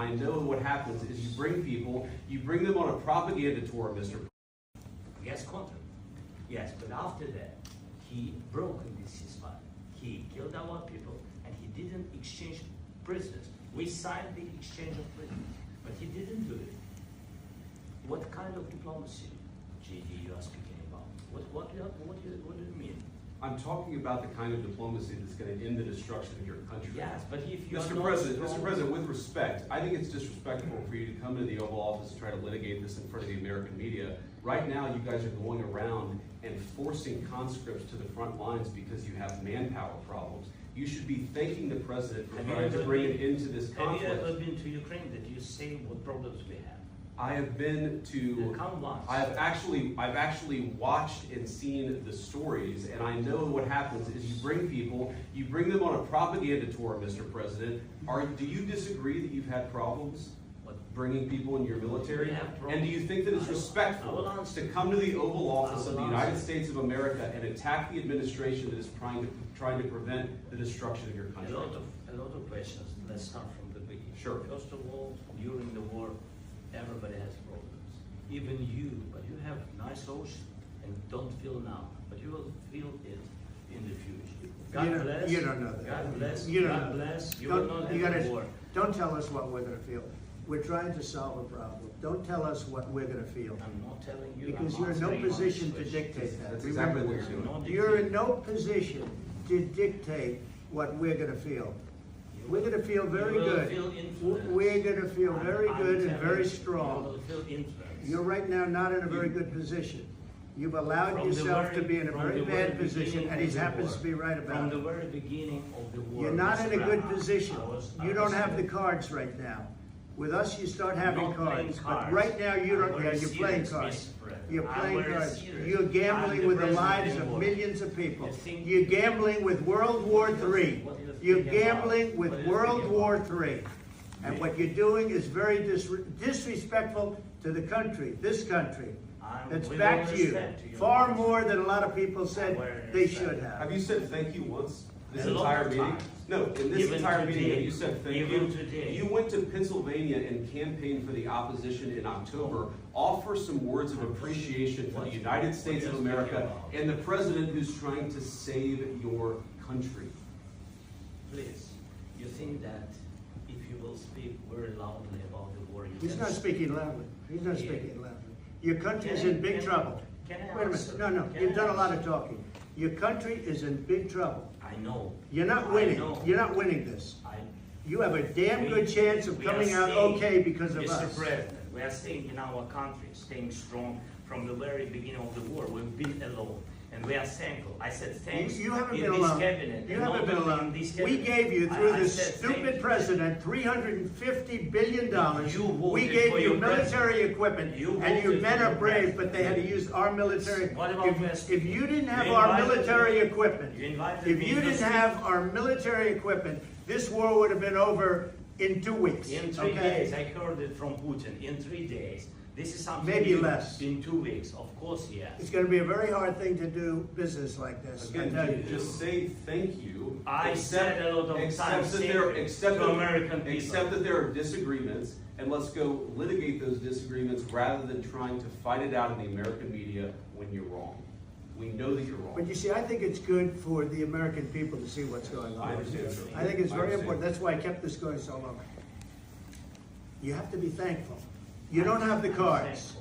I know what happens is you bring people, you bring them on a propaganda tour, Mr. Yes, contract. Yes, but after that, he broke this ceasefire. He killed our people, and he didn't exchange prisoners. We signed the exchange of prisoners, but he didn't do it. What kind of diplomacy, JD, you are speaking about? What do you mean? I'm talking about the kind of diplomacy that's going to end the destruction of your country. Yes, but if you Mr. President, with respect, I think it's disrespectful for you to come into the Oval Office and try to litigate this in front of the American media. Right now, you guys are going around and forcing conscripts to the front lines because you have manpower problems. You should be thanking the President for trying to bring an end to this conflict. Have you ever been to Ukraine that you say what problems we have? I have been to. I've actually watched and seen the stories, and I know what happens is you bring people, you bring them on a propaganda tour, Mr. President. Do you disagree that you've had problems bringing people in your military? And do you think that it's respectful to come to the Oval Office of the United States of America and attack the administration that is trying to prevent the destruction of your country? A lot of questions. Let's start from the beginning. Sure. First of all, during the war, everybody has problems. Even you, but you have nice ocean and don't feel now, but you will feel it in the future. God bless. You don't know that. God bless. You don't God know bless. that. You will not have a war. Don't tell us what we're going to feel. We're trying to solve a problem. Don't tell us what we're going to feel. I'm not telling you. Because I'm you're in no answering position honest to questions. dictate that. That's exactly what you're doing. You're in no position to dictate what we're going to feel. We're going to feel very good. We're going to feel very good and very strong. You will feel influence. You're right now not in a very good position. You've allowed yourself to be in a very bad position, and he happens to be right about From it. the very beginning of the war. You're not in a good Mr. position. I You don't was have the cards right now. With us, you start having not playing cards. But cards. right now, you don't. I'm Yeah, very you're playing serious, cards. Mr. President. You're I'm playing very cards. serious. You're gambling I'm with the president lives of of the millions of people. You think- You're gambling with World War III. What do you You're think about? gambling with What do you World think War about? III. And what you're doing is very disrespectful to the country, this country. That's with back all to you. respect to you. Far more than a lot of people said they should Have have. you said thank you once this A lot entire of meeting? times. No, in this Even entire meeting, today. have you said thank Even you? today. You went to Pennsylvania and campaigned for the opposition in October. Offer some words of appreciation for the United States of America and the president who's trying to save your country. Please, you think that if you will speak very loudly about the war, you He's can not speaking loudly. He's not speaking loudly. Your country is in big trouble. Can I Wait a answer? minute. No, Can you've I done a lot answer? of talking. Your country is in big trouble. I know. You're not I winning. know. You're not winning this. I, You have a damn good chance of we are coming out staying- okay because of Mr. us. President, we are staying in our country, staying strong from the very beginning of the war. We've been alone, and we are thankful. I said thanks You haven't in been this alone. cabinet. You and haven't not been only in alone. this We cabinet. gave you, through I this said thank stupid you. president, $350 billion. You We voted gave for you your military equipment, You and your voted men for are your brave, president. but they had to use our military. What about West? If you didn't have You our invited military me. equipment, You invited if me you to didn't speak. have our military equipment, this war would have been over in 2 weeks. In 3 okay? days, I heard it from Putin. In 3 days. This is something Maybe new. less. In 2 weeks, of course, yes. It's going to be a very hard thing to do business like this. I tell Again, you. just say thank you. I said a lot of times to American people. Accept that there are disagreements, and let's go litigate those disagreements rather than trying to fight it out in the American media when you're wrong. We know that you're wrong. But you see, I think it's good for the American people to see what's going on. I understand, sir. I think it's I very understand. important. That's why I kept this going so long. You have to be thankful. You don't have the cards.